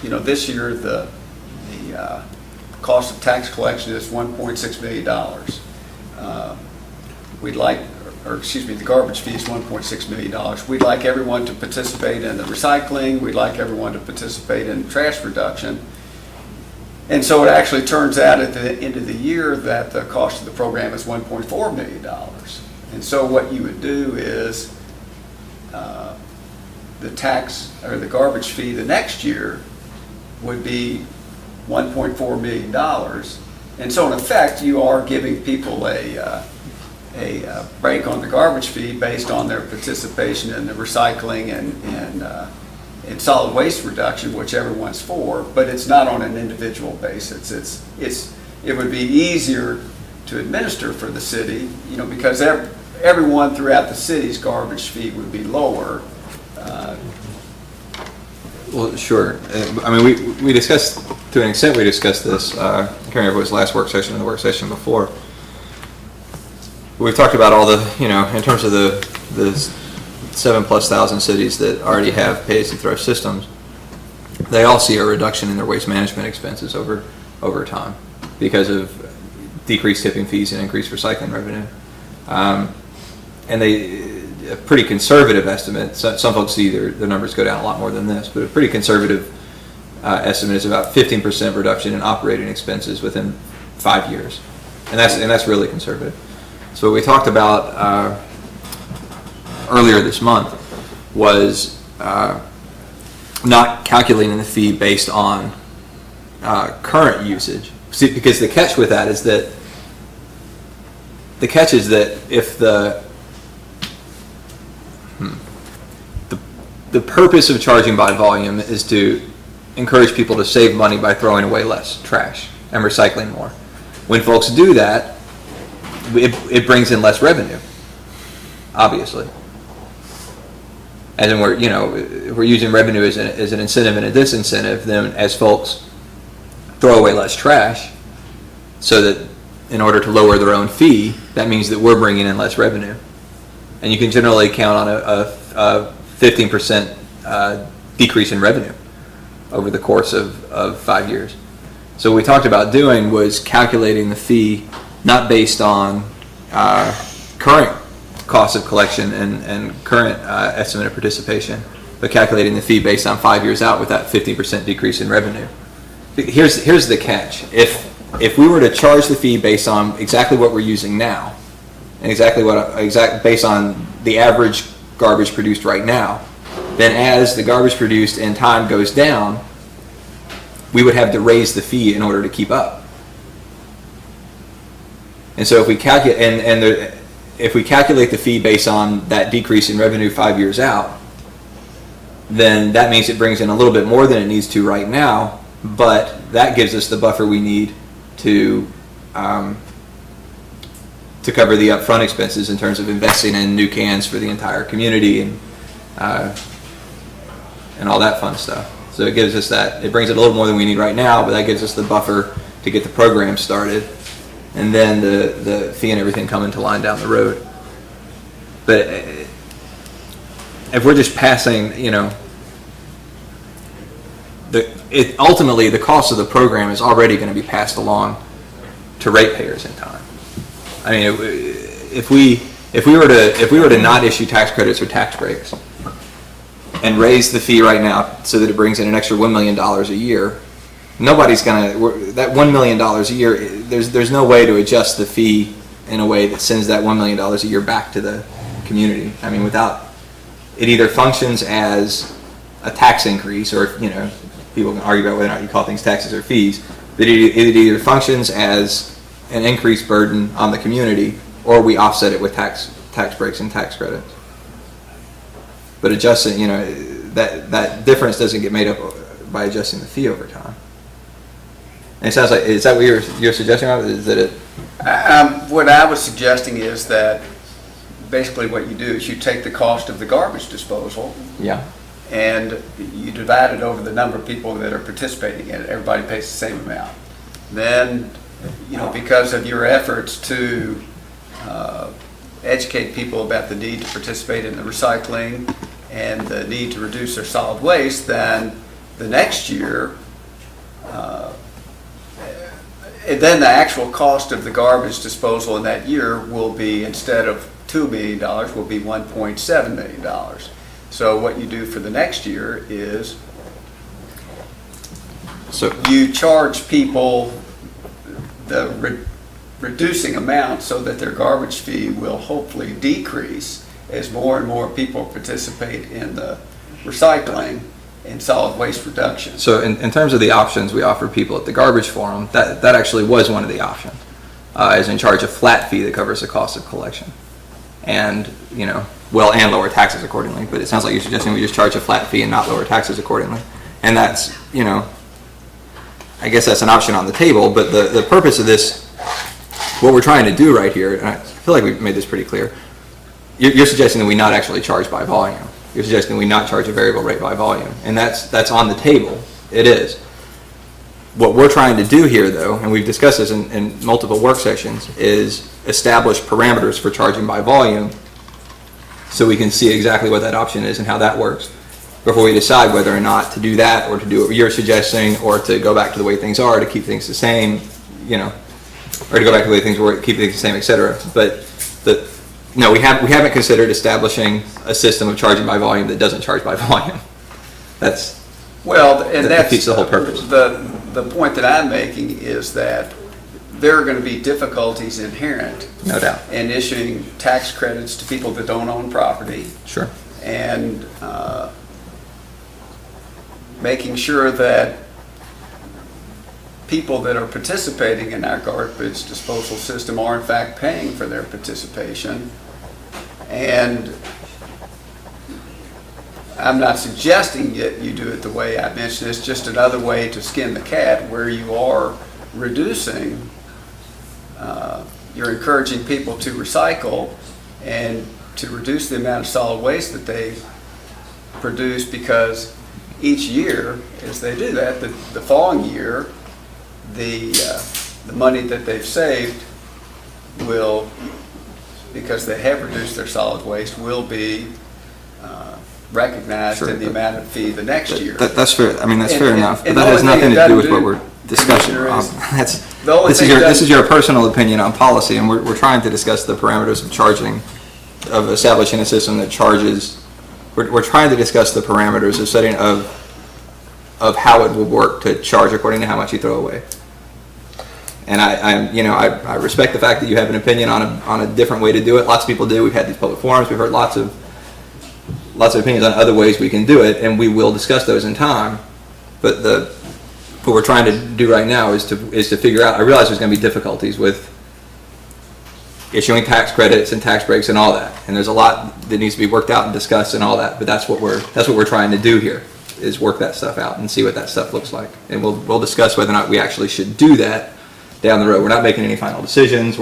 this year the cost of tax collection is $1.6 million. We'd like, the garbage fee is $1.6 million. We'd like everyone to participate in the recycling. We'd like everyone to participate in trash reduction. And so it actually turns out at the end of the year that the cost of the program is $1.4 million. And so what you would do is the tax or the garbage fee the next year would be $1.4 million. And so in effect, you are giving people a break on the garbage fee based on their participation in the recycling and solid waste reduction, which everyone's for, but it's not on an individual basis. It would be easier to administer for the city, because everyone throughout the city's garbage fee would be lower. Well, sure. I mean, we discussed, to an extent, we discussed this, I can't remember if it was last work session or the work session before. We've talked about all the, in terms of the 7,000+ cities that already have pay-as-you-throw systems, they all see a reduction in their waste management expenses over time because of decreased tipping fees and increased recycling revenue. And a pretty conservative estimate, some folks see the numbers go down a lot more than this, but a pretty conservative estimate is about 15% reduction in operating expenses within 5 years. And that's really conservative. So what we talked about earlier this month was not calculating the fee based on current usage. See, because the catch with that is that if the purpose of charging by volume is to encourage people to save money by throwing away less trash and recycling more. When folks do that, it brings in less revenue, obviously. And then if we're using revenue as an incentive and a disincentive, then as folks throw away less trash, so that in order to lower their own fee, that means that we're bringing in less revenue. And you can generally count on a 15% decrease in revenue over the course of 5 years. So what we talked about doing was calculating the fee not based on current cost of collection and current estimate of participation, but calculating the fee based on 5 years out with that 50% decrease in revenue. Here's the catch. If we were to charge the fee based on exactly what we're using now, and based on the average garbage produced right now, then as the garbage produced in time goes down, we would have to raise the fee in order to keep up. And so if we calculate the fee based on that decrease in revenue 5 years out, then that means it brings in a little bit more than it needs to right now, but that gives us the buffer we need to cover the upfront expenses in terms of investing in new cans for the entire community and all that fun stuff. So it gives us that, it brings it a little more than we need right now, but that gives us the buffer to get the program started, and then the fee and everything come into line down the road. But if we're just passing, ultimately the cost of the program is already going to be passed along to ratepayers in time. I mean, if we were to not issue tax credits or tax breaks and raise the fee right now so that it brings in an extra $1 million a year, nobody's gonna, that $1 million a year, there's no way to adjust the fee in a way that sends that $1 million a year back to the community. I mean, without, it either functions as a tax increase, or people can argue about whether or not you call things taxes or fees, but it either functions as an increased burden on the community, or we offset it with tax breaks and tax credits. But adjusting, that difference doesn't get made up by adjusting the fee over time. And it sounds like, is that what you're suggesting? Is that it? What I was suggesting is that basically what you do is you take the cost of the garbage disposal, yeah, and you divide it over the number of people that are participating in it. Everybody pays the same amount. Then, because of your efforts to educate people about the need to participate in the recycling and the need to reduce their solid waste, then the next year, and then the actual cost of the garbage disposal in that year will be, instead of $2 million, will be $1.7 million. So what you do for the next year is So, you charge people the reducing amount so that their garbage fee will hopefully decrease as more and more people participate in the recycling and solid waste reduction. so in terms of the options we offer people at the garbage forum, that actually was one of the options. Is in charge of flat fee that covers the cost of collection. And, and lower taxes accordingly. But it sounds like you're suggesting we just charge a flat fee and not lower taxes accordingly. And that's, I guess that's an option on the table, but the purpose of this, what we're trying to do right here, and I feel like we've made this pretty clear, you're suggesting that we not actually charge by volume. You're suggesting we not charge a variable rate by volume, and that's on the table. It is. What we're trying to do here, though, and we've discussed this in multiple work sessions, is establish parameters for charging by volume so we can see exactly what that option is and how that works before we decide whether or not to do that or to do what you're suggesting or to go back to the way things are, to keep things the same, or to go back to the way things were, keep things the same, etc. But no, we haven't considered establishing a system of charging by volume that doesn't charge by volume. That defeats the whole purpose. The point that I'm making is that there are going to be difficulties inherent, No doubt. in issuing tax credits to people that don't own property. Sure. And making sure that people that are participating in our garbage disposal system are in fact paying for their participation. And I'm not suggesting that you do it the way I mentioned. It's just another way to skin the cat, where you are reducing, you're encouraging people to recycle and to reduce the amount of solid waste that they produce, because each year, as they do that, the following year, the money that they've saved will, because they have reduced their solid waste, will be recognized Sure, in the amount of fee the next year. That's fair. I mean, that's fair enough. But and that the has only thing nothing to it do with doesn't what do, we're discussing. The only thing This is your personal opinion on policy, and we're trying to discuss the parameters of charging, of establishing a system that charges. We're trying to discuss the parameters of setting of how it would work to charge according to how much you throw away. And I respect the fact that you have an opinion on a different way to do it. Lots of people do. We've had these public forums. We've heard lots of opinions on other ways we can do it, and we will discuss those in time. But what we're trying to do right now is to figure out. I realize there's going to be difficulties with issuing tax credits and tax breaks and all that, and there's a lot that needs to be worked out and discussed and all that. But that's what we're trying to do here, is work that stuff out and see what that stuff looks like, and we'll discuss whether or not we actually should do that down the road. We're not making any final decisions.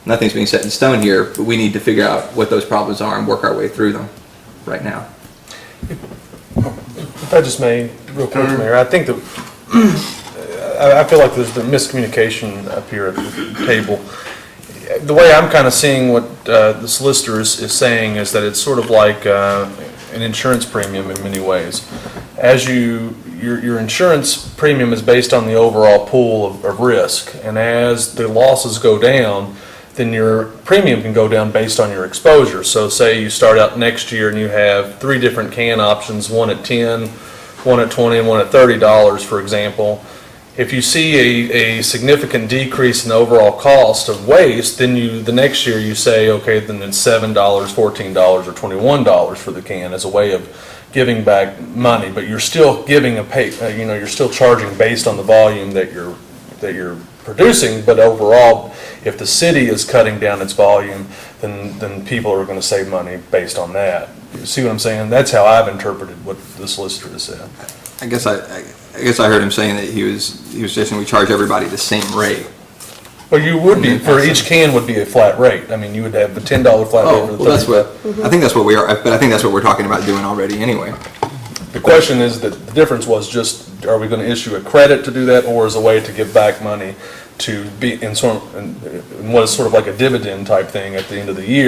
Nothing's being set in stone here, but we need to figure out what those problems are and work our way through them right now. If I just may, real quick, Mayor, I think that I feel like there's been miscommunication up here at the table. The way I'm kind of seeing what the solicitor is saying is that it's sort of like an insurance premium in many ways. As your insurance premium is based on the overall pool of risk, and as the losses go down, then your premium can go down based on your exposure. So say you start out next year and you have 3 different can options, one at $10, one at $20, and one at $30, for example. If you see a significant decrease in the overall cost of waste, then the next year you say, okay, then it's $7, $14, or $21 for the can as a way of giving back money, but you're still giving you're still charging based on the volume that you're producing. But overall, if the city is cutting down its volume, then people are going to save money based on that. You see what I'm saying? That's how I've interpreted what the solicitor has said. I guess I heard him saying that he was suggesting we charge everybody the same rate. Well, you would be, for each can would be a flat rate. I mean, you would have a $10 flat rate for the I think that's what we are, but I think that's what we're talking about doing already anyway. The question is that the difference was just, are we going to issue a credit to do that, or as a way to give back money to be in what is sort of like a dividend type thing at the end of the year?